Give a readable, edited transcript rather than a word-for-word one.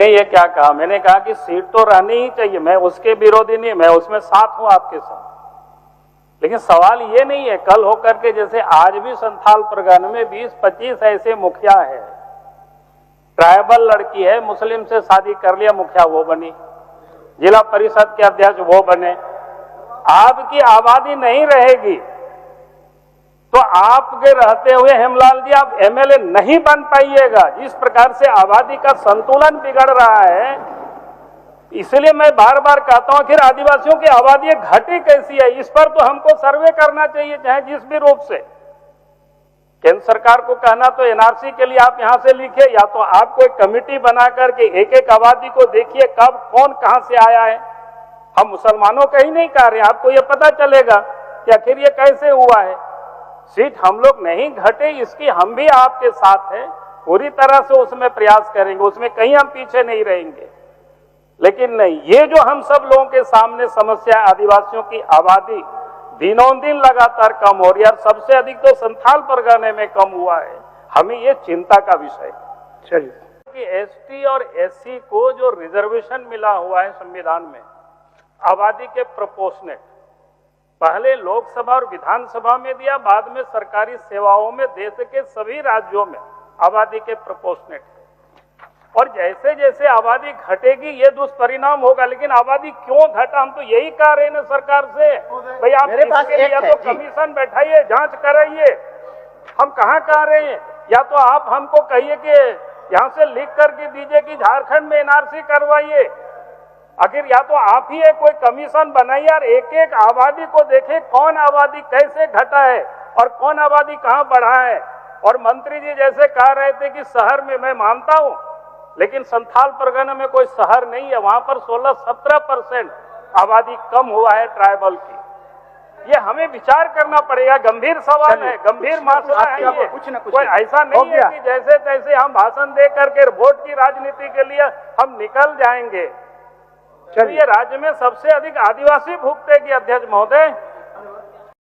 ये क्या कहा, मैंने कहा कि सीट तो रहनी ही चाहिए, मैं उसके विरोधी नहीं, मैं उसमें साथ हूं आपके साथ। लेकिन सवाल ये नहीं है कल होकर के, जैसे आज भी संथाल परगना में 20-25 ऐसे मुखिया है, ट्राइबल लड़की है, मुस्लिम से शादी कर लिया, मुखिया वो बनी, जिला परिषद के अध्यक्ष वो बने। आपकी आबादी नहीं रहेगी तो आपके रहते हुए हेमलाल जी आप एमएलए नहीं बन पाइएगा। जिस प्रकार से आबादी का संतुलन बिगड़ रहा है, इसलिए मैं बार बार कहता हूं, आखिर आदिवासियों की आबादी घटी कैसी है, इस पर तो हमको सर्वे करना चाहिए, चाहे जिस भी रूप से। केंद्र सरकार को कहना तो एनआरसी के लिए आप यहां से लिखिए, या तो आप कोई कमेटी बना करके एक एक आबादी को देखिए कब कौन कहां से आया है। हम मुसलमानों का ही नहीं कह रहे, आपको यह पता चलेगा कि आखिर ये कैसे हुआ है। सीट हम लोग नहीं घटे, इसकी हम भी आपके साथ हैं, पूरी तरह से उसमें प्रयास करेंगे, उसमें कहीं हम पीछे नहीं रहेंगे। लेकिन नहीं, ये जो हम सब लोगों के सामने समस्या, आदिवासियों की आबादी दिनों दिन लगातार कम हो रही है, और सबसे अधिक तो संथाल परगने में कम हुआ है, हमें ये चिंता का विषय। चलिए कि एसटी और एससी को जो रिजर्वेशन मिला हुआ है संविधान में, आबादी के प्रोपोर्शनेट, पहले लोकसभा और विधानसभा में दिया, बाद में सरकारी सेवाओं में देश के सभी राज्यों में आबादी के प्रोपोर्शनेट। और जैसे जैसे आबादी घटेगी ये दुष्परिणाम होगा। लेकिन आबादी क्यों घटा, हम तो यही कह रहे हैं सरकार से, भाई आप इसके लिए तो कमीशन बैठाइए, जांच कराइए। हम कहाँ कह रहे हैं, या तो आप हमको कहिए कि यहाँ से लिख करके दीजिए कि झारखंड में एनआरसी करवाइए। आखिर या तो आप ही एक कोई कमीशन बनाइए और एक एक आबादी को देखे कौन आबादी कैसे घटा है और कौन आबादी कहाँ बढ़ा है। और मंत्री जी जैसे कह रहे थे कि शहर में, मैं मानता हूं, लेकिन संथाल परगना में कोई शहर नहीं है, वहां पर 16-17% आबादी कम हुआ है ट्राइबल की। ये हमें विचार करना पड़ेगा, गंभीर सवाल है, गंभीर मसला है ये। कोई ऐसा नहीं है कि जैसे तैसे हम भाषण दे करके वोट की राजनीति के लिए हम निकल जाएंगे। ये राज्य में सबसे अधिक आदिवासी भुगतेगी अध्यक्ष महोदय।